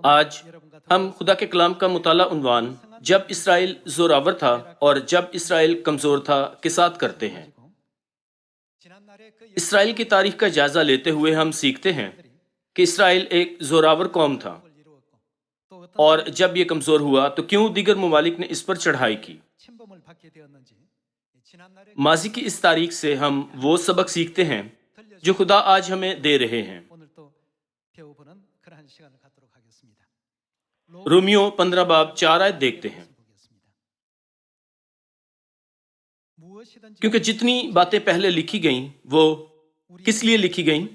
آج ہم خدا کے کلام کا مطالعہ عنوان جب اسرائیل زوراور تھا اور جب اسرائیل کمزور تھا کے ساتھ کرتے ہیں۔ اسرائیل کی تاریخ کا جائزہ لیتے ہوئے ہم سیکھتے ہیں کہ اسرائیل ایک زوراور قوم تھا، اور جب یہ کمزور ہوا تو کیوں دیگر ممالک نے اس پر چڑھائی کی۔ ماضی کی اس تاریخ سے ہم وہ سبق سیکھتے ہیں جو خدا آج ہمیں دے رہے ہیں۔ رومیو 15 باب 4 آیت دیکھتے ہیں، کیونکہ جتنی باتیں پہلے لکھی گئیں وہ کس لیے لکھی گئیں؟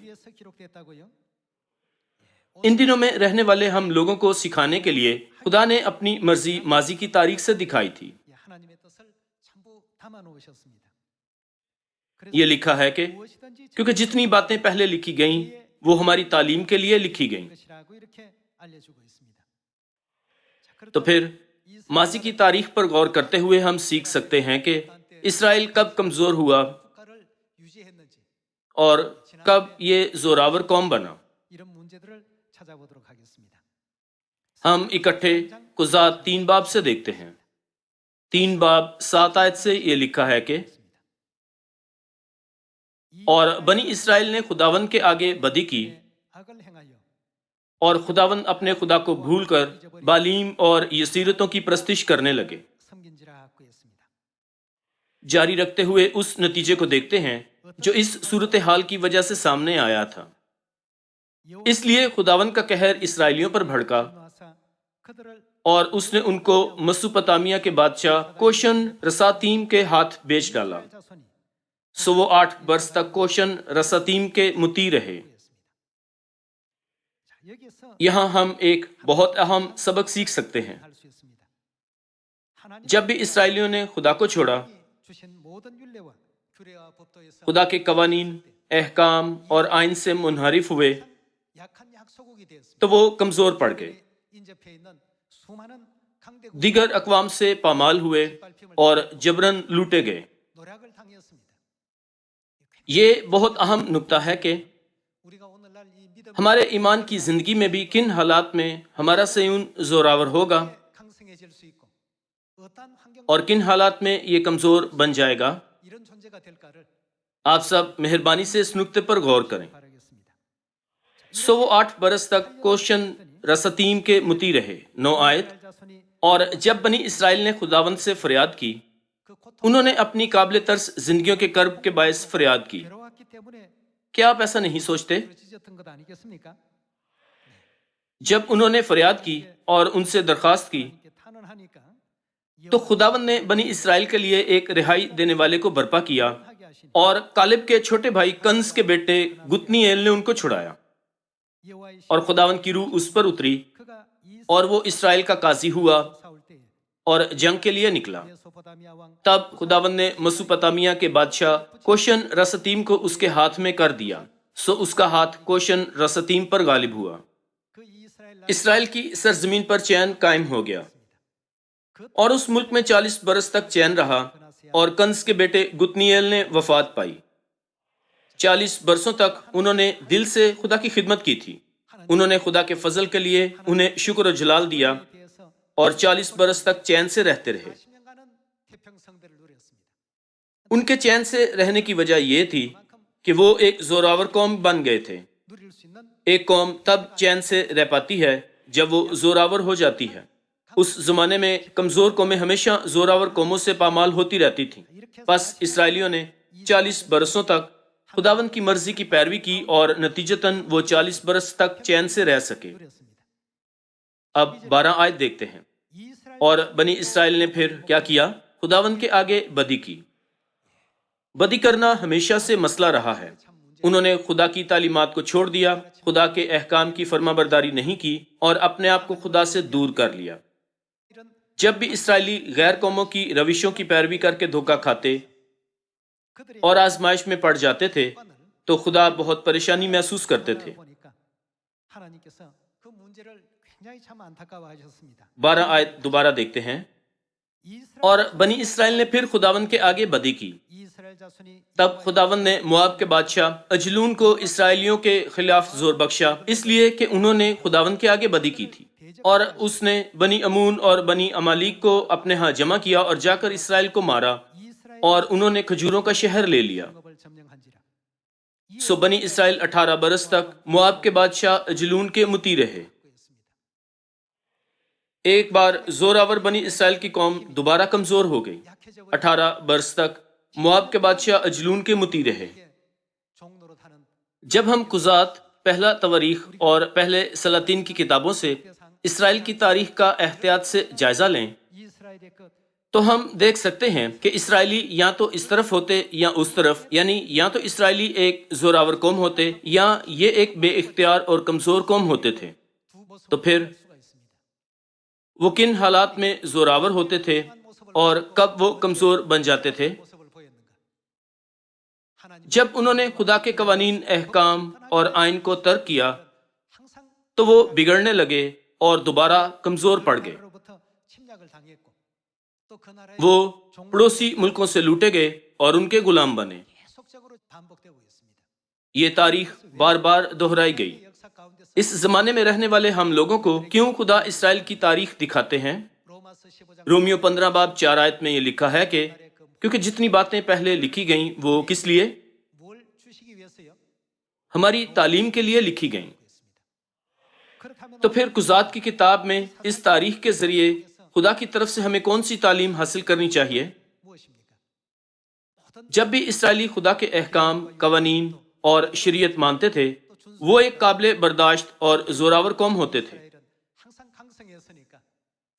ان دنوں میں رہنے والے ہم لوگوں کو سکھانے کے لیے خدا نے اپنی مرضی ماضی کی تاریخ سے دکھائی تھی۔ یہ لکھا ہے کہ کیونکہ جتنی باتیں پہلے لکھی گئیں وہ ہماری تعلیم کے لیے لکھی گئیں۔ تو پھر ماضی کی تاریخ پر غور کرتے ہوئے ہم سیکھ سکتے ہیں کہ اسرائیل کب کمزور ہوا اور کب یہ زوراور قوم بنا۔ ہم اکٹھے قضات 3 باب سے دیکھتے ہیں۔ 3 باب 7 آیت سے یہ لکھا ہے کہ اور بنی اسرائیل نے خداوند کے آگے بدی کی اور خداوند اپنے خدا کو بھول کر بالیم اور یسیرتوں کی پرستش کرنے لگے۔ جاری رکھتے ہوئے اس نتیجے کو دیکھتے ہیں جو اس صورتحال کی وجہ سے سامنے آیا تھا۔ اس لیے خداوند کا قہر اسرائیلیوں پر بھڑکا اور اس نے ان کو مسوپتامیہ کے بادشاہ کوشن رساتیم کے ہاتھ بیچ ڈالا، سو وہ 8 برس تک کوشن رساتیم کے مطیع رہے۔ یہاں ہم ایک بہت اہم سبق سیکھ سکتے ہیں۔ جب بھی اسرائیلیوں نے خدا کو چھوڑا، خدا کے قوانین، احکام اور آئین سے منحرف ہوئے، تو وہ کمزور پڑ گئے، دیگر اقوام سے پامال ہوئے اور جبراً لوٹے گئے۔ یہ بہت اہم نکتہ ہے کہ ہمارے ایمان کی زندگی میں بھی کن حالات میں ہمارا صیون زوراور ہوگا اور کن حالات میں یہ کمزور بن جائے گا۔ آپ سب مہربانی سے اس نکتے پر غور کریں۔ سو وہ 8 برس تک کوشن رساتیم کے مطیع رہے۔ 9 آیت، اور جب بنی اسرائیل نے خداوند سے فریاد کی، انہوں نے اپنی قابل ترس زندگیوں کے کرب کے باعث فریاد کی۔ کیا آپ ایسا نہیں سوچتے؟ جب انہوں نے فریاد کی اور ان سے درخواست کی تو خداوند نے بنی اسرائیل کے لیے ایک رہائی دینے والے کو برپا کیا، اور کالب کے چھوٹے بھائی کنز کے بیٹے گتنییل نے ان کو چھڑایا، اور خداوند کی روح اس پر اتری اور وہ اسرائیل کا قاضی ہوا اور جنگ کے لیے نکلا۔ تب خداوند نے مسوپتامیہ کے بادشاہ کوشن رساتیم کو اس کے ہاتھ میں کر دیا، سو اس کا ہاتھ کوشن رساتیم پر غالب ہوا۔ اسرائیل کی سرزمین پر چین قائم ہو گیا، اور اس ملک میں 40 برس تک چین رہا، اور کنز کے بیٹے گتنییل نے وفات پائی۔ 40 برسوں تک انہوں نے دل سے خدا کی خدمت کی تھی۔ انہوں نے خدا کے فضل کے لیے انہیں شکر و جلال دیا، اور 40 برس تک چین سے رہتے رہے۔ ان کے چین سے رہنے کی وجہ یہ تھی کہ وہ ایک زوراور قوم بن گئے تھے۔ ایک قوم تب چین سے رہ پاتی ہے جب وہ زوراور ہو جاتی ہے۔ اس زمانے میں کمزور قومیں ہمیشہ زوراور قوموں سے پامال ہوتی رہتی تھیں۔ پس اسرائیلیوں نے 40 برسوں تک خداوند کی مرضی کی پیروی کی، اور نتیجتاً وہ 40 برس تک چین سے رہ سکے۔ اب 12 آیت دیکھتے ہیں۔ اور بنی اسرائیل نے پھر کیا کیا؟ خداوند کے آگے بدی کی۔ بدی کرنا ہمیشہ سے مسئلہ رہا ہے۔ انہوں نے خدا کی تعلیمات کو چھوڑ دیا، خدا کے احکام کی فرما برداری نہیں کی، اور اپنے آپ کو خدا سے دور کر لیا۔ جب بھی اسرائیلی غیر قوموں کی روشوں کی پیروی کر کے دھوکہ کھاتے اور آزمائش میں پڑ جاتے تھے تو خدا بہت پریشانی محسوس کرتے تھے۔ 12 آیت دوبارہ دیکھتے ہیں۔ اور بنی اسرائیل نے پھر خداوند کے آگے بدی کی۔ تب خداوند نے مواب کے بادشاہ اجلون کو اسرائیلیوں کے خلاف زور بخشا، اس لیے کہ انہوں نے خداوند کے آگے بدی کی تھی۔ اور اس نے بنی امون اور بنی امالیک کو اپنے ہاں جمع کیا اور جا کر اسرائیل کو مارا اور انہوں نے کھجوروں کا شہر لے لیا۔ سو بنی اسرائیل 18 برس تک مواب کے بادشاہ اجلون کے مطیع رہے۔ ایک بار زوراور بنی اسرائیل کی قوم دوبارہ کمزور ہو گئی۔ 18 برس تک مواب کے بادشاہ اجلون کے مطیع رہے۔ جب ہم قضات، پہلا تواریخ اور پہلے سلاطین کی کتابوں سے اسرائیل کی تاریخ کا احتیاط سے جائزہ لیں تو ہم دیکھ سکتے ہیں کہ اسرائیلی یا تو اس طرف ہوتے یا اس طرف، یعنی یا تو اسرائیلی ایک زوراور قوم ہوتے یا یہ ایک بے اختیار اور کمزور قوم ہوتے تھے۔ تو پھر وہ کن حالات میں زوراور ہوتے تھے اور کب وہ کمزور بن جاتے تھے؟ جب انہوں نے خدا کے قوانین، احکام اور آئین کو ترک کیا تو وہ بگڑنے لگے اور دوبارہ کمزور پڑ گئے۔ وہ پڑوسی ملکوں سے لوٹے گئے اور ان کے غلام بنے۔ یہ تاریخ بار بار دہرائی گئی۔ اس زمانے میں رہنے والے ہم لوگوں کو کیوں خدا اسرائیل کی تاریخ دکھاتے ہیں؟ رومیو 15 باب 4 آیت میں یہ لکھا ہے کہ کیونکہ جتنی باتیں پہلے لکھی گئیں وہ کس لیے؟ ہماری تعلیم کے لیے لکھی گئیں۔ تو پھر قضات کی کتاب میں اس تاریخ کے ذریعے خدا کی طرف سے ہمیں کون سی تعلیم حاصل کرنی چاہیے؟ جب بھی اسرائیلی خدا کے احکام، قوانین اور شریعت مانتے تھے، وہ ایک قابل برداشت اور زوراور قوم ہوتے تھے۔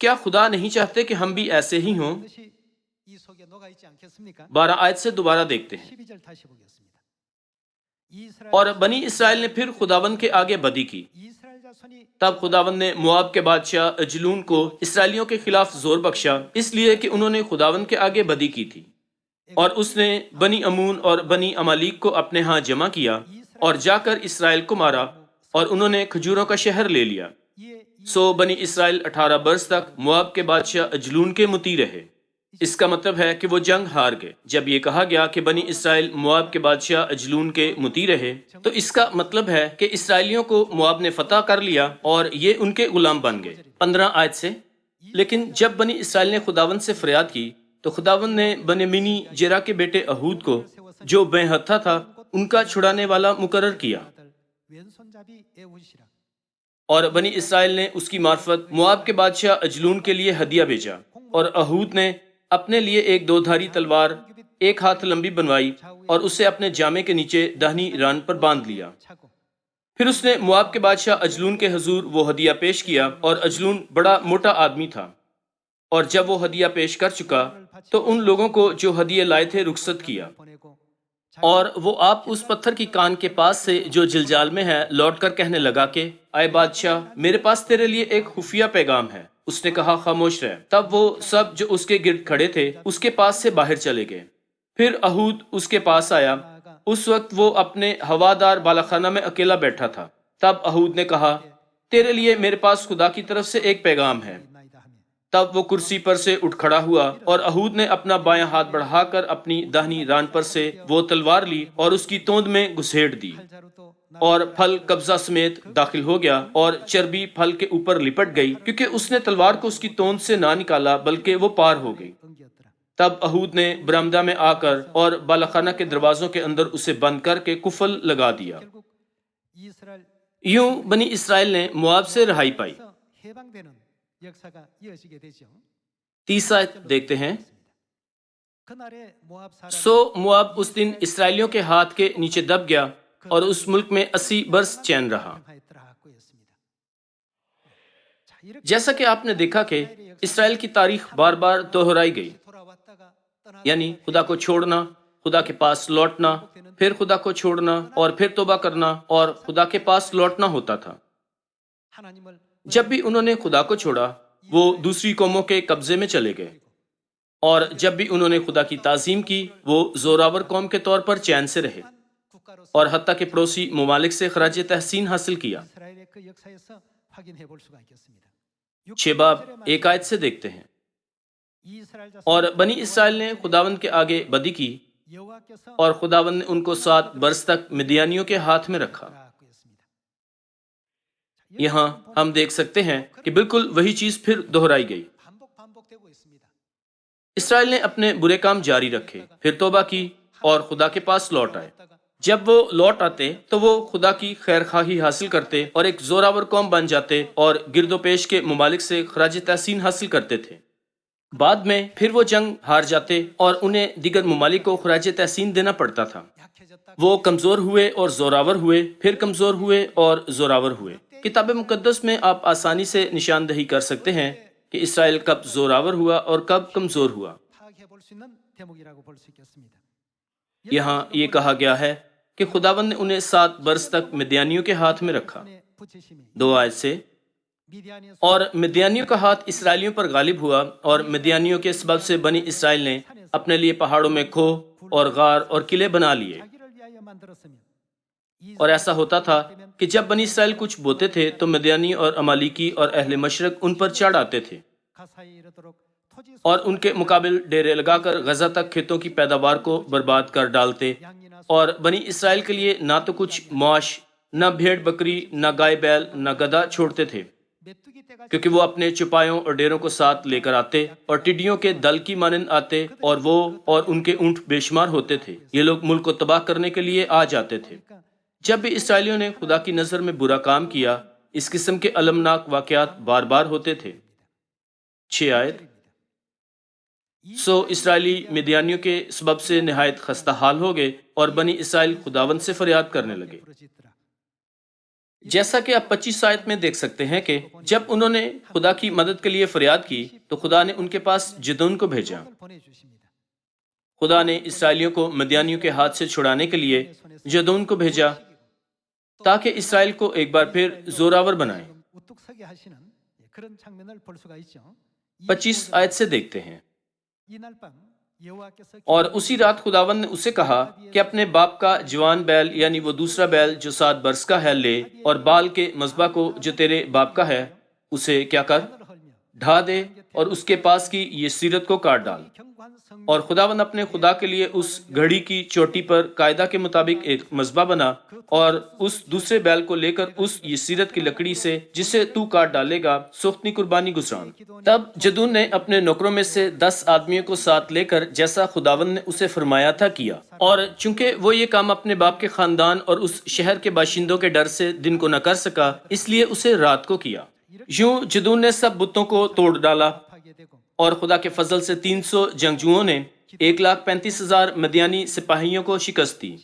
کیا خدا نہیں چاہتے کہ ہم بھی ایسے ہی ہوں؟ 12 آیت سے دوبارہ دیکھتے ہیں۔ اور بنی اسرائیل نے پھر خداوند کے آگے بدی کی۔ تب خداوند نے مواب کے بادشاہ اجلون کو اسرائیلیوں کے خلاف زور بخشا، اس لیے کہ انہوں نے خداوند کے آگے بدی کی تھی۔ اور اس نے بنی امون اور بنی امالیک کو اپنے ہاں جمع کیا اور جا کر اسرائیل کو مارا اور انہوں نے کھجوروں کا شہر لے لیا۔ سو بنی اسرائیل 18 برس تک مواب کے بادشاہ اجلون کے مطیع رہے۔ اس کا مطلب ہے کہ وہ جنگ ہار گئے۔ جب یہ کہا گیا کہ بنی اسرائیل مواب کے بادشاہ اجلون کے مطیع رہے تو اس کا مطلب ہے کہ اسرائیلیوں کو مواب نے فتح کر لیا اور یہ ان کے غلام بن گئے۔ 15 آیت سے، لیکن جب بنی اسرائیل نے خداوند سے فریاد کی تو خداوند نے بنیامینی جیرا کے بیٹے اہود کو، جو بے ہتھا تھا، ان کا چھڑانے والا مقرر کیا، اور بنی اسرائیل نے اس کی معرفت مواب کے بادشاہ اجلون کے لیے ہدیہ بھیجا۔ اور اہود نے اپنے لیے ایک 2 دھاری تلوار 1 ہاتھ لمبی بنوائی اور اسے اپنے جامے کے نیچے داہنی ران پر باندھ لیا۔ پھر اس نے مواب کے بادشاہ اجلون کے حضور وہ ہدیہ پیش کیا، اور اجلون بڑا موٹا آدمی تھا، اور جب وہ ہدیہ پیش کر چکا تو ان لوگوں کو جو ہدیے لائے تھے رخصت کیا، اور وہ آپ اس پتھر کی کان کے پاس سے جو جلجال میں ہے لوٹ کر کہنے لگا کہ اے بادشاہ، میرے پاس تیرے لیے ایک خفیہ پیغام ہے۔ اس نے کہا خاموش رہ۔ تب وہ سب جو اس کے گرد کھڑے تھے اس کے پاس سے باہر چلے گئے۔ پھر اہود اس کے پاس آیا۔ اس وقت وہ اپنے ہوادار بالاخانہ میں اکیلا بیٹھا تھا۔ تب اہود نے کہا تیرے لیے میرے پاس خدا کی طرف سے ایک پیغام ہے۔ تب وہ کرسی پر سے اٹھ کھڑا ہوا، اور اہود نے اپنا بایاں ہاتھ بڑھا کر اپنی داہنی ران پر سے وہ تلوار لی اور اس کی توند میں گھسیٹ دی، اور پھل قبضہ سمیت داخل ہو گیا، اور چربی پھل کے اوپر لپٹ گئی، کیونکہ اس نے تلوار کو اس کی توند سے نہ نکالا بلکہ وہ پار ہو گئی۔ تب اہود نے برآمدہ میں آ کر اور بالاخانہ کے دروازوں کے اندر اسے بند کر کے قفل لگا دیا۔ یوں بنی اسرائیل نے مواب سے رہائی پائی۔ 30 آیت دیکھتے ہیں۔ سو مواب اس دن اسرائیلیوں کے ہاتھ کے نیچے دب گیا اور اس ملک میں 80 برس چین رہا۔ جیسا کہ آپ نے دیکھا کہ اسرائیل کی تاریخ بار بار دہرائی گئی، یعنی خدا کو چھوڑنا، خدا کے پاس لوٹنا، پھر خدا کو چھوڑنا اور پھر توبہ کرنا اور خدا کے پاس لوٹنا ہوتا تھا۔ جب بھی انہوں نے خدا کو چھوڑا وہ دوسری قوموں کے قبضے میں چلے گئے، اور جب بھی انہوں نے خدا کی تعظیم کی وہ زوراور قوم کے طور پر چین سے رہے، اور حتیٰ کہ پڑوسی ممالک سے خراج تحسین حاصل کیا۔ 6 باب 1 آیت سے دیکھتے ہیں۔ اور بنی اسرائیل نے خداوند کے آگے بدی کی، اور خداوند نے ان کو 7 برس تک مدیانیوں کے ہاتھ میں رکھا۔ یہاں ہم دیکھ سکتے ہیں کہ بالکل وہی چیز پھر دہرائی گئی۔ اسرائیل نے اپنے برے کام جاری رکھے، پھر توبہ کی اور خدا کے پاس لوٹ آئے۔ جب وہ لوٹ آتے تو وہ خدا کی خیر خواہی حاصل کرتے اور ایک زوراور قوم بن جاتے اور گرد و پیش کے ممالک سے خراج تحسین حاصل کرتے تھے۔ بعد میں پھر وہ جنگ ہار جاتے اور انہیں دیگر ممالک کو خراج تحسین دینا پڑتا تھا۔ وہ کمزور ہوئے اور زوراور ہوئے، پھر کمزور ہوئے اور زوراور ہوئے۔ کتاب مقدس میں آپ آسانی سے نشاندہی کر سکتے ہیں کہ اسرائیل کب زوراور ہوا اور کب کمزور ہوا۔ یہاں یہ کہا گیا ہے کہ خداوند نے انہیں 7 برس تک مدیانیوں کے ہاتھ میں رکھا، 2 آیت سے، اور مدیانیوں کا ہاتھ اسرائیلیوں پر غالب ہوا، اور مدیانیوں کے سبب سے بنی اسرائیل نے اپنے لیے پہاڑوں میں کھوہ اور غار اور قلعے بنا لیے۔ اور ایسا ہوتا تھا کہ جب بنی اسرائیل کچھ بوتے تھے تو مدیانی اور امالیکی اور اہل مشرق ان پر چڑھ آتے تھے اور ان کے مقابل ڈیرے لگا کر غزہ تک کھیتوں کی پیداوار کو برباد کر ڈالتے، اور بنی اسرائیل کے لیے نہ تو کچھ معاش، نہ بھیڑ بکری، نہ گائے بیل، نہ گدھا چھوڑتے تھے، کیونکہ وہ اپنے چپایوں اور ڈیروں کو ساتھ لے کر آتے اور ٹڈیوں کے دل کی مانند آتے، اور وہ اور ان کے اونٹ بے شمار ہوتے تھے۔ یہ لوگ ملک کو تباہ کرنے کے لیے آ جاتے تھے۔ جب بھی اسرائیلیوں نے خدا کی نظر میں برا کام کیا، اس قسم کے المناک واقعات بار بار ہوتے تھے۔ 6 آیت، سو اسرائیلی مدیانیوں کے سبب سے نہایت خستہ حال ہو گئے اور بنی اسرائیل خداوند سے فریاد کرنے لگے۔ جیسا کہ آپ 25 آیت میں دیکھ سکتے ہیں کہ جب انہوں نے خدا کی مدد کے لیے فریاد کی تو خدا نے ان کے پاس جدون کو بھیجا۔ خدا نے اسرائیلیوں کو مدیانیوں کے ہاتھ سے چھڑانے کے لیے جدون کو بھیجا تاکہ اسرائیل کو ایک بار پھر زوراور بنائے۔ 25 آیت سے دیکھتے ہیں، اور اسی رات خداوند نے اسے کہا کہ اپنے باپ کا جوان بیل، یعنی وہ دوسرا بیل جو 7 برس کا ہے، لے، اور بال کے مذبح کو جو تیرے باپ کا ہے اسے کیا کر، ڈھا دے، اور اس کے پاس کی یہ سیرت کو کاٹ ڈال۔ اور خداوند اپنے خدا کے لیے اس گھڑی کی چوٹی پر قاعدہ کے مطابق ایک مذبح بنا، اور اس دوسرے بیل کو لے کر اس یہ سیرت کی لکڑی سے جسے تو کاٹ ڈالے گا سختنی قربانی گزران۔ تب جدون نے اپنے نوکروں میں سے 10 آدمیوں کو ساتھ لے کر جیسا خداوند نے اسے فرمایا تھا کیا، اور چونکہ وہ یہ کام اپنے باپ کے خاندان اور اس شہر کے باشندوں کے ڈر سے دن کو نہ کر سکا، اس لیے اسے رات کو کیا۔ یوں جدون نے سب بتوں کو توڑ ڈالا، اور خدا کے فضل سے 300 جنگجوؤں نے 1,35,000 مدیانی سپاہیوں کو شکست دی۔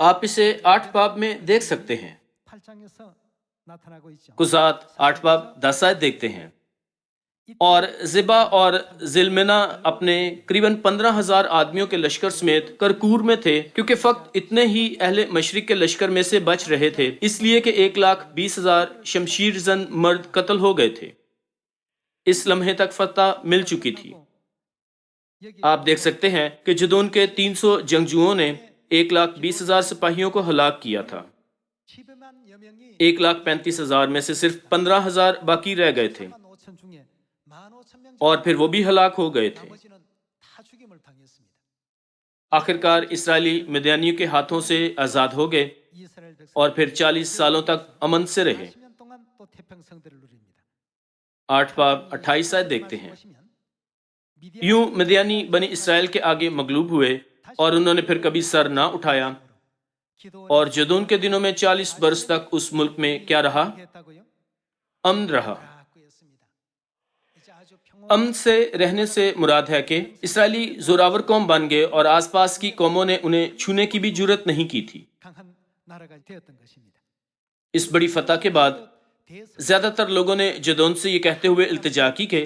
آپ اسے 8 باب میں دیکھ سکتے ہیں۔ قضات 8 باب 10 آیت دیکھتے ہیں۔ اور زبا اور زلمنا اپنے قریباً 15,000 آدمیوں کے لشکر سمیت کرکور میں تھے، کیونکہ فقط اتنے ہی اہل مشرق کے لشکر میں سے بچ رہے تھے، اس لیے کہ 1,20,000 شمشیر زن مرد قتل ہو گئے تھے۔ اس لمحے تک فتح مل چکی تھی۔ آپ دیکھ سکتے ہیں کہ جدون کے 300 جنگجوؤں نے 1,20,000 سپاہیوں کو ہلاک کیا تھا۔ 1,35,000 میں سے صرف 15,000 باقی رہ گئے تھے، اور پھر وہ بھی ہلاک ہو گئے تھے۔ آخرکار اسرائیلی مدیانیوں کے ہاتھوں سے آزاد ہو گئے اور پھر 40 سالوں تک امن سے رہے۔ 8 باب 28 آیت دیکھتے ہیں۔ یوں مدیانی بنی اسرائیل کے آگے مغلوب ہوئے اور انہوں نے پھر کبھی سر نہ اٹھایا، اور جدون کے دنوں میں 40 برس تک اس ملک میں کیا رہا؟ امن رہا۔ امن سے رہنے سے مراد ہے کہ اسرائیلی زوراور قوم بن گئے اور آس پاس کی قوموں نے انہیں چھونے کی بھی جرت نہیں کی تھی۔ اس بڑی فتح کے بعد زیادہ تر لوگوں نے جدون سے یہ کہتے ہوئے التجا کی کہ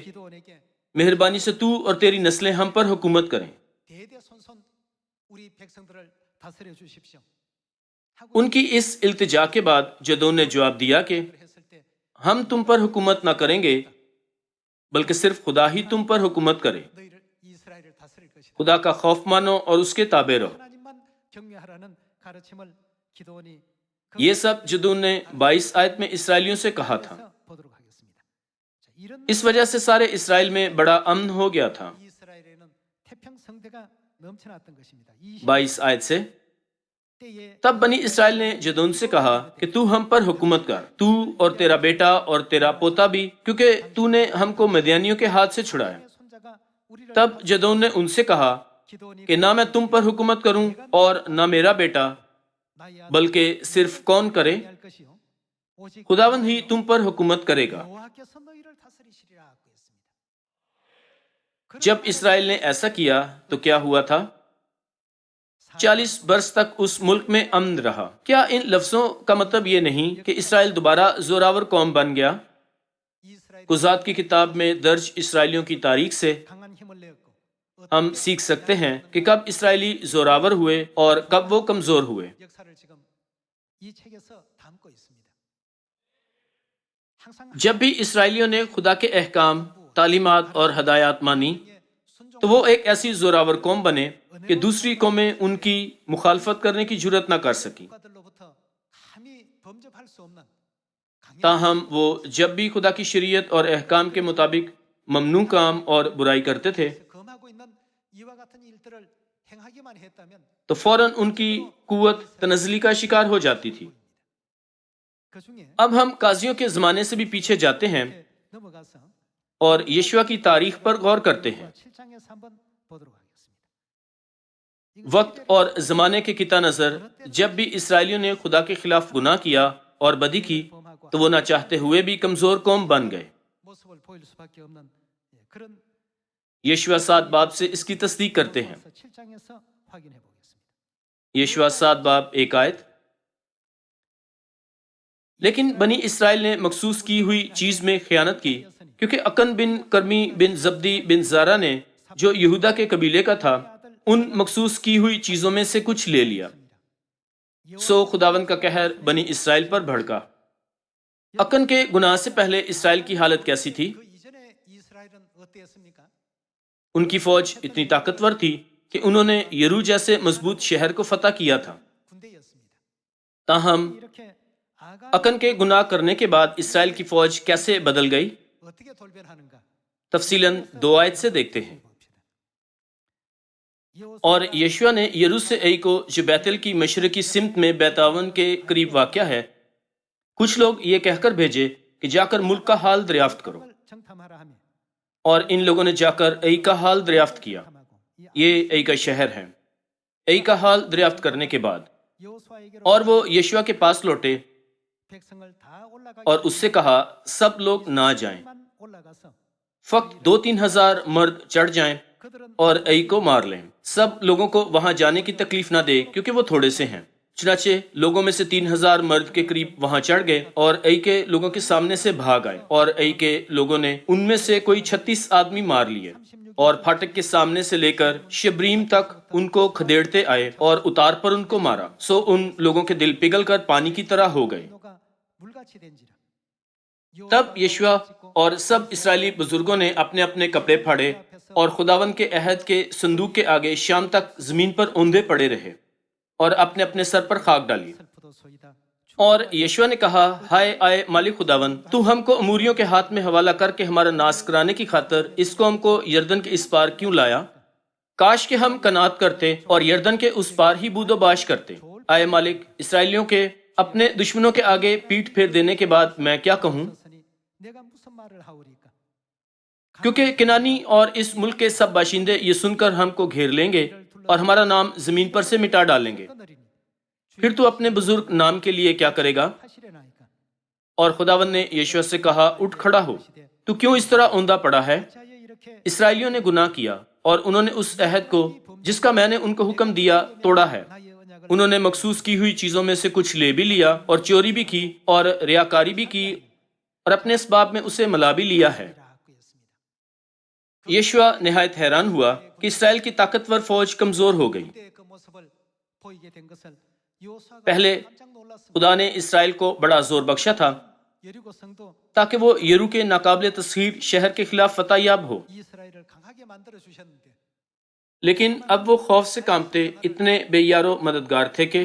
مہربانی سے تو اور تیری نسلیں ہم پر حکومت کریں۔ ان کی اس التجا کے بعد جدون نے جواب دیا کہ ہم تم پر حکومت نہ کریں گے، بلکہ صرف خدا ہی تم پر حکومت کرے۔ خدا کا خوف مانو اور اس کے تابع رہو۔ یہ سب جدون نے 22 آیت میں اسرائیلیوں سے کہا تھا۔ اس وجہ سے سارے اسرائیل میں بڑا امن ہو گیا تھا۔ 22 آیت سے تب بنی اسرائیل نے جدون سے کہا کہ تو ہم پر حکومت کر، تو اور تیرا بیٹا اور تیرا پوتا بھی، کیونکہ تو نے ہم کو مدیانیوں کے ہاتھ سے چھڑایا۔ تب جدون نے ان سے کہا کہ نہ میں تم پر حکومت کروں اور نہ میرا بیٹا، بلکہ صرف کون کرے؟ خداوند ہی تم پر حکومت کرے گا۔ جب اسرائیل نے ایسا کیا تو کیا ہوا تھا؟ 40 برس تک اس ملک میں امن رہا۔ کیا ان لفظوں کا مطلب یہ نہیں کہ اسرائیل دوبارہ زوراور قوم بن گیا؟ قضات کی کتاب میں درج اسرائیلیوں کی تاریخ سے ہم سیکھ سکتے ہیں کہ کب اسرائیلی زوراور ہوئے اور کب وہ کمزور ہوئے۔ جب بھی اسرائیلیوں نے خدا کے احکام، تعلیمات اور ہدایات مانی تو وہ ایک ایسی زوراور قوم بنے کہ دوسری قومیں ان کی مخالفت کرنے کی جرت نہ کر سکیں۔ تاہم وہ جب بھی خدا کی شریعت اور احکام کے مطابق ممنوع کام اور برائی کرتے تھے تو فوراً ان کی قوت تنزلی کا شکار ہو جاتی تھی۔ اب ہم قاضیوں کے زمانے سے بھی پیچھے جاتے ہیں اور یشوع کی تاریخ پر غور کرتے ہیں۔ وقت اور زمانے کے قطع نظر جب بھی اسرائیلیوں نے خدا کے خلاف گناہ کیا اور بدی کی تو وہ نہ چاہتے ہوئے بھی کمزور قوم بن گئے۔ یشوع 7 باب سے اس کی تصدیق کرتے ہیں۔ یشوع 7 باب 1 آیت: لیکن بنی اسرائیل نے مخصوص کی ہوئی چیز میں خیانت کی، کیونکہ اکن بن کرمی بن زبدی بن زارا نے، جو یہودا کے قبیلے کا تھا، ان مخصوص کی ہوئی چیزوں میں سے کچھ لے لیا۔ سو خداوند کا قہر بنی اسرائیل پر بھڑکا۔ اکن کے گناہ سے پہلے اسرائیل کی حالت کیسی تھی؟ ان کی فوج اتنی طاقتور تھی کہ انہوں نے یرو جیسے مضبوط شہر کو فتح کیا تھا۔ تاہم اکن کے گناہ کرنے کے بعد اسرائیل کی فوج کیسے بدل گئی؟ تفصیلاً 2 آیت سے دیکھتے ہیں۔ اور یشوع نے یرو سے ای کو، جو بیتل کی مشرقی سمت میں بیتاون کے قریب واقع ہے، کچھ لوگ یہ کہہ کر بھیجے کہ جا کر ملک کا حال دریافت کرو، اور ان لوگوں نے جا کر ای کا حال دریافت کیا۔ یہ ای کا شہر ہے۔ ای کا حال دریافت کرنے کے بعد اور وہ یشوع کے پاس لوٹے اور اس سے کہا سب لوگ نہ جائیں، فقط 2-3 ہزار مرد چڑھ جائیں اور ای کو مار لیں۔ سب لوگوں کو وہاں جانے کی تکلیف نہ دے کیونکہ وہ تھوڑے سے ہیں۔ چنانچہ لوگوں میں سے 3000 مرد کے قریب وہاں چڑھ گئے اور ای کے لوگوں کے سامنے سے بھاگ آئے، اور ای کے لوگوں نے ان میں سے کوئی 36 آدمی مار لیے، اور پھاٹک کے سامنے سے لے کر شبریم تک ان کو کھدیڑتے آئے اور اتار پر ان کو مارا۔ سو ان لوگوں کے دل پگھل کر پانی کی طرح ہو گئے۔ تب یشوع اور سب اسرائیلی بزرگوں نے اپنے اپنے کپڑے پھاڑے اور خداوند کے عہد کے صندوق کے آگے شام تک زمین پر اوندے پڑے رہے اور اپنے اپنے سر پر خاک ڈالی۔ اور یشوع نے کہا، ہائے آئے مالک خداوند، تو ہم کو اموریوں کے ہاتھ میں حوالہ کر کے ہمارا ناس کرانے کی خاطر اس قوم کو یردن کے اس پار کیوں لایا؟ کاش کہ ہم کنات کرتے اور یردن کے اس پار ہی بود و باش کرتے۔ آئے مالک، اسرائیلیوں کے اپنے دشمنوں کے آگے پیٹھ پھیر دینے کے بعد میں کیا کہوں؟ کیونکہ کنانی اور اس ملک کے سب باشندے یہ سن کر ہم کو گھیر لیں گے اور ہمارا نام زمین پر سے مٹا ڈالیں گے۔ پھر تو اپنے بزرگ نام کے لیے کیا کرے گا؟ اور خداوند نے یشوع سے کہا، اٹھ کھڑا ہو، تو کیوں اس طرح اوندا پڑا ہے؟ اسرائیلیوں نے گناہ کیا اور انہوں نے اس عہد کو جس کا میں نے ان کو حکم دیا توڑا ہے۔ انہوں نے مخصوص کی ہوئی چیزوں میں سے کچھ لے بھی لیا اور چوری بھی کی اور ریاکاری بھی کی اور اپنے اسباب میں اسے ملا بھی لیا ہے۔ یشوع نہایت حیران ہوا کہ اسرائیل کی طاقتور فوج کمزور ہو گئی۔ پہلے خدا نے اسرائیل کو بڑا زور بخشا تھا تاکہ وہ یرو کے ناقابل تسخیر شہر کے خلاف فتح یاب ہو، لیکن اب وہ خوف سے کانپتے اتنے بے یار و مددگار تھے کہ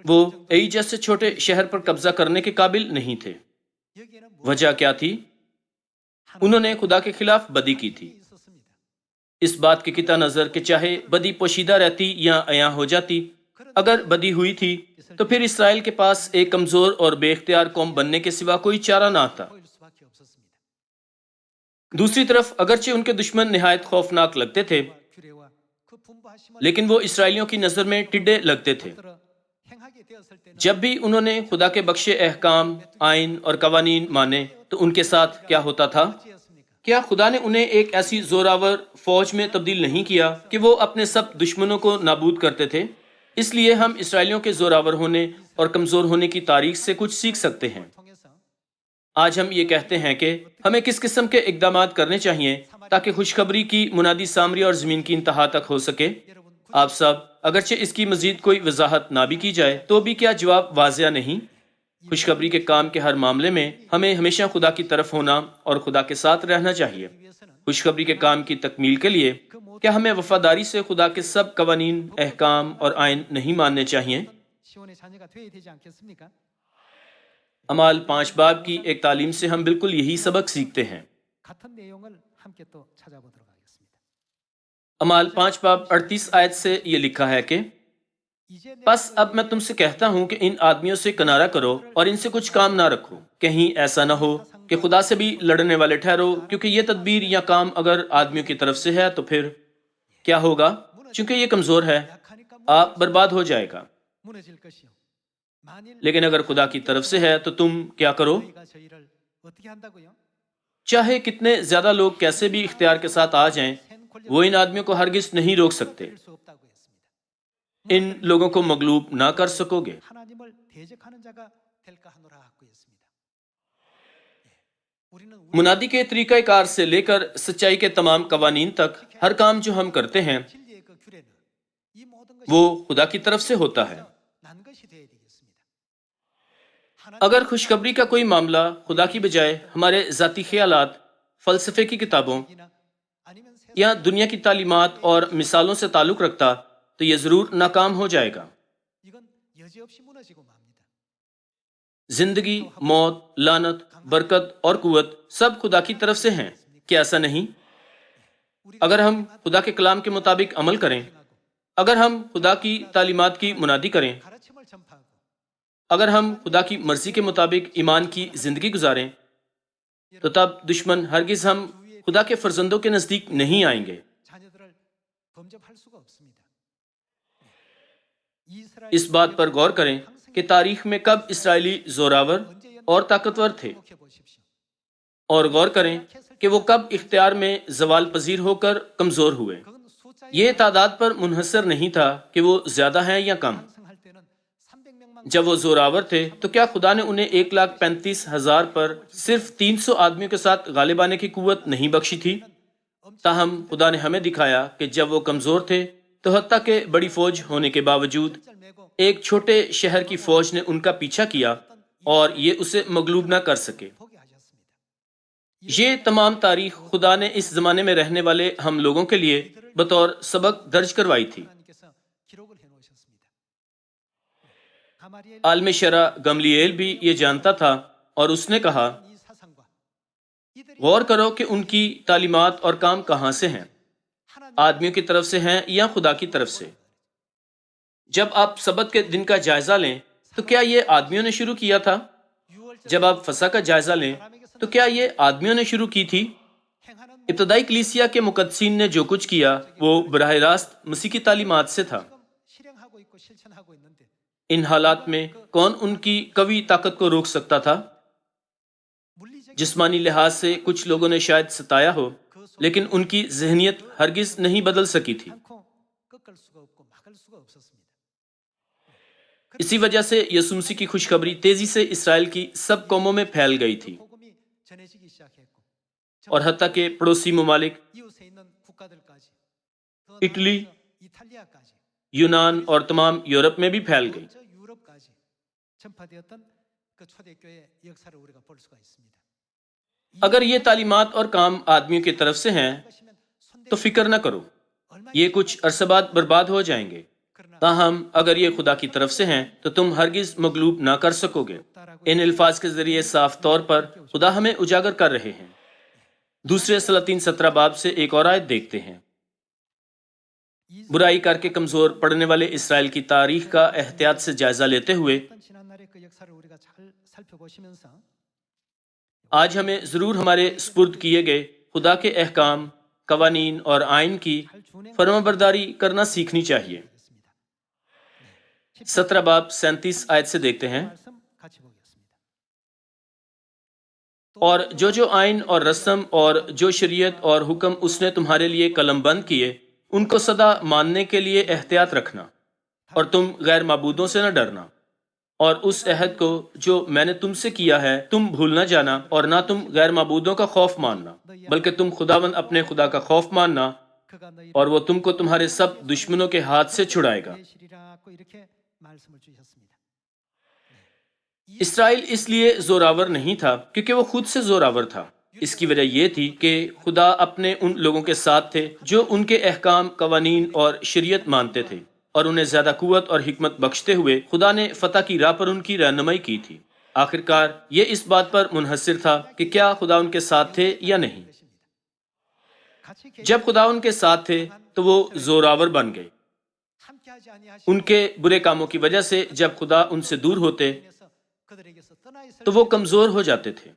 وہ ای جیسے چھوٹے شہر پر قبضہ کرنے کے قابل نہیں تھے۔ وجہ کیا تھی؟ انہوں نے خدا کے خلاف بدی کی تھی۔ اس بات کے قطع نظر کہ چاہے بدی پوشیدہ رہتی یا عیاں ہو جاتی، اگر بدی ہوئی تھی تو پھر اسرائیل کے پاس ایک کمزور اور بے اختیار قوم بننے کے سوا کوئی چارہ نہ تھا۔ دوسری طرف اگرچہ ان کے دشمن نہایت خوفناک لگتے تھے، لیکن وہ اسرائیلیوں کی نظر میں ٹڈے لگتے تھے۔ جب بھی انہوں نے خدا کے بخشے احکام، آئین اور قوانین مانے تو ان کے ساتھ کیا ہوتا تھا؟ کیا خدا نے انہیں ایک ایسی زوراور فوج میں تبدیل نہیں کیا کہ وہ اپنے سب دشمنوں کو نابود کرتے تھے؟ اس لیے ہم اسرائیلیوں کے زوراور ہونے اور کمزور ہونے کی تاریخ سے کچھ سیکھ سکتے ہیں۔ آج ہم یہ کہتے ہیں کہ ہمیں کس قسم کے اقدامات کرنے چاہیے تاکہ خوشخبری کی منادی سامری اور زمین کی انتہا تک ہو سکے۔ آپ سب، اگرچہ اس کی مزید کوئی وضاحت نہ بھی کی جائے تو بھی کیا جواب واضح نہیں؟ خوشخبری کے کام کے ہر معاملے میں ہمیں ہمیشہ خدا کی طرف ہونا اور خدا کے ساتھ رہنا چاہیے۔ خوشخبری کے کام کی تکمیل کے لیے کیا ہمیں وفاداری سے خدا کے سب قوانین، احکام اور آئین نہیں ماننے چاہیے؟ اعمال 5 باب کی ایک تعلیم سے ہم بالکل یہی سبق سیکھتے ہیں۔ اعمال 5 باب 38 آیت سے یہ لکھا ہے کہ پس اب میں تم سے کہتا ہوں کہ ان آدمیوں سے کنارہ کرو اور ان سے کچھ کام نہ رکھو، کہیں ایسا نہ ہو کہ خدا سے بھی لڑنے والے ٹھہرو، کیونکہ یہ تدبیر یا کام اگر آدمیوں کی طرف سے ہے تو پھر کیا ہوگا؟ چونکہ یہ کمزور ہے، آپ برباد ہو جائے گا، لیکن اگر خدا کی طرف سے ہے تو تم کیا کرو؟ چاہے کتنے زیادہ لوگ کیسے بھی اختیار کے ساتھ آ جائیں، وہ ان آدمیوں کو ہرگز نہیں روک سکتے، ان لوگوں کو مغلوب نہ کر سکو گے۔ منادی کے طریقہ کار سے لے کر سچائی کے تمام قوانین تک ہر کام جو ہم کرتے ہیں وہ خدا کی طرف سے ہوتا ہے۔ اگر خوشخبری کا کوئی معاملہ خدا کی بجائے ہمارے ذاتی خیالات، فلسفے کی کتابوں یا دنیا کی تعلیمات اور مثالوں سے تعلق رکھتا تو یہ ضرور ناکام ہو جائے گا۔ زندگی، موت، لعنت، برکت اور قوت سب خدا کی طرف سے ہیں، کیا ایسا نہیں؟ اگر ہم خدا کے کلام کے مطابق عمل کریں، اگر ہم خدا کی تعلیمات کی منادی کریں، اگر ہم خدا کی مرضی کے مطابق ایمان کی زندگی گزاریں، تو تب دشمن ہرگز ہم خدا کے فرزندوں کے نزدیک نہیں آئیں گے۔ اس بات پر غور کریں کہ تاریخ میں کب اسرائیلی زوراور اور طاقتور تھے، اور غور کریں کہ وہ کب اختیار میں زوال پذیر ہو کر کمزور ہوئے۔ یہ تعداد پر منحصر نہیں تھا کہ وہ زیادہ ہیں یا کم۔ جب وہ زوراور تھے تو کیا خدا نے انہیں 1,35,000 پر صرف 300 آدمیوں کے ساتھ غالب آنے کی قوت نہیں بخشی تھی؟ تاہم خدا نے ہمیں دکھایا کہ جب وہ کمزور تھے تو حتیٰ کہ بڑی فوج ہونے کے باوجود ایک چھوٹے شہر کی فوج نے ان کا پیچھا کیا اور یہ اسے مغلوب نہ کر سکے۔ یہ تمام تاریخ خدا نے اس زمانے میں رہنے والے ہم لوگوں کے لیے بطور سبق درج کروائی تھی۔ عالم شرع گملیل بھی یہ جانتا تھا اور اس نے کہا، غور کرو کہ ان کی تعلیمات اور کام کہاں سے ہیں، آدمیوں کی طرف سے ہیں یا خدا کی طرف سے۔ جب آپ سبت کے دن کا جائزہ لیں تو کیا یہ آدمیوں نے شروع کیا تھا؟ جب آپ فسح کا جائزہ لیں تو کیا یہ آدمیوں نے شروع کی تھی؟ ابتدائی کلیسیا کے مقدسین نے جو کچھ کیا وہ براہ راست مسیح کی تعلیمات سے تھا۔ ان حالات میں کون ان کی قوی طاقت کو روک سکتا تھا؟ جسمانی لحاظ سے کچھ لوگوں نے شاید ستایا ہو، لیکن ان کی ذہنیت ہرگز نہیں بدل سکی تھی۔ اسی وجہ سے یسوع مسیح کی خوشخبری تیزی سے اسرائیل کی سب قوموں میں پھیل گئی تھی، اور حتیٰ کہ پڑوسی ممالک اٹلی، یونان اور تمام یورپ میں بھی پھیل گئی۔ اگر یہ تعلیمات اور کام آدمیوں کی طرف سے ہیں تو فکر نہ کرو، یہ کچھ عرصہ بعد برباد ہو جائیں گے۔ تاہم اگر یہ خدا کی طرف سے ہیں تو تم ہرگز مغلوب نہ کر سکو گے۔ ان الفاظ کے ذریعے صاف طور پر خدا ہمیں اجاگر کر رہے ہیں۔ دوسرے سلاطین 17 باب سے ایک اور آیت دیکھتے ہیں۔ برائی کر کے کمزور پڑنے والے اسرائیل کی تاریخ کا احتیاط سے جائزہ لیتے ہوئے آج ہمیں ضرور ہمارے سپرد کیے گئے خدا کے احکام، قوانین اور آئین کی فرمانبرداری کرنا سیکھنی چاہیے۔ 17 باب 37 آیت سے دیکھتے ہیں، اور جو آئین اور رسم اور جو شریعت اور حکم اس نے تمہارے لیے قلم بند کیے ان کو سدا ماننے کے لیے احتیاط رکھنا، اور تم غیر معبودوں سے نہ ڈرنا، اور اس عہد کو جو میں نے تم سے کیا ہے تم بھول نہ جانا، اور نہ تم غیر معبودوں کا خوف ماننا، بلکہ تم خداوند اپنے خدا کا خوف ماننا، اور وہ تم کو تمہارے سب دشمنوں کے ہاتھ سے چھڑائے گا۔ اسرائیل اس لیے زوراور نہیں تھا کیونکہ وہ خود سے زوراور تھا، اس کی وجہ یہ تھی کہ خدا اپنے ان لوگوں کے ساتھ تھے جو ان کے احکام، قوانین اور شریعت مانتے تھے، اور انہیں زیادہ قوت اور حکمت بخشتے ہوئے خدا نے فتح کی راہ پر ان کی رہنمائی کی تھی۔ آخرکار یہ اس بات پر منحصر تھا کہ کیا خدا ان کے ساتھ تھے یا نہیں۔ جب خدا ان کے ساتھ تھے تو وہ زوراور بن گئے۔ ان کے برے کاموں کی وجہ سے جب خدا ان سے دور ہوتے تو وہ کمزور ہو جاتے تھے۔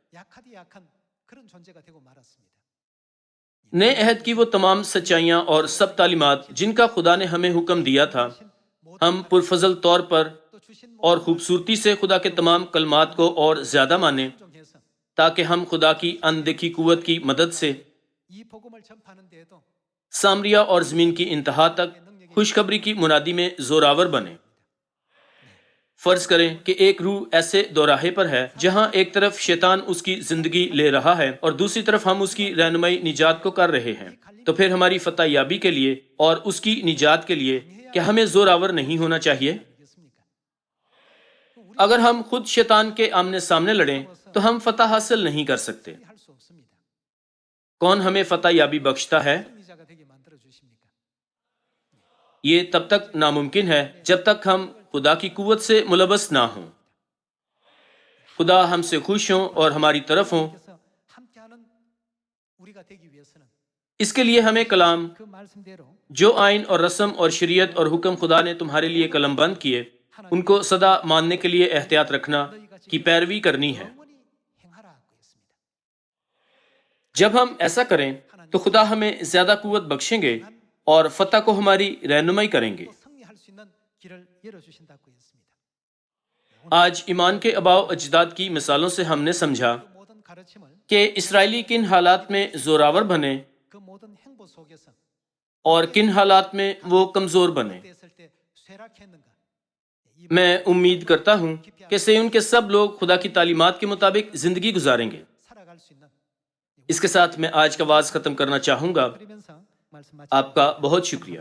نئے عہد کی وہ تمام سچائیاں اور سب تعلیمات جن کا خدا نے ہمیں حکم دیا تھا، ہم پرفضل طور پر اور خوبصورتی سے خدا کے تمام کلمات کو اور زیادہ مانیں، تاکہ ہم خدا کی اندیکھی قوت کی مدد سے سامریا اور زمین کی انتہا تک خوشخبری کی منادی میں زوراور بنے۔ فرض کریں کہ ایک روح ایسے دوراہے پر ہے جہاں ایک طرف شیطان اس کی زندگی لے رہا ہے اور دوسری طرف ہم اس کی رہنمائی نجات کو کر رہے ہیں، تو پھر ہماری فتح یابی کے لیے اور اس کی نجات کے لیے کیا ہمیں زوراور نہیں ہونا چاہیے؟ اگر ہم خود شیطان کے آمنے سامنے لڑیں تو ہم فتح حاصل نہیں کر سکتے۔ کون ہمیں فتح یابی بخشتا ہے؟ یہ تب تک ناممکن ہے جب تک ہم خدا کی قوت سے ملبس نہ ہوں، خدا ہم سے خوش ہوں اور ہماری طرف ہوں۔ اس کے لیے ہمیں کلام، جو آئین اور رسم اور شریعت اور حکم خدا نے تمہارے لیے قلم بند کیے ان کو سدا ماننے کے لیے احتیاط رکھنا کی پیروی کرنی ہے۔ جب ہم ایسا کریں تو خدا ہمیں زیادہ قوت بخشیں گے اور فتح کو ہماری رہنمائی کریں گے۔ آج ایمان کے آباء و اجداد کی مثالوں سے ہم نے سمجھا کہ اسرائیلی کن حالات میں زوراور بنے اور کن حالات میں وہ کمزور بنے۔ میں امید کرتا ہوں کہ صہیون کے سب لوگ خدا کی تعلیمات کے مطابق زندگی گزاریں گے۔ اس کے ساتھ میں آج کا وعظ ختم کرنا چاہوں گا۔ آپ کا بہت شکریہ۔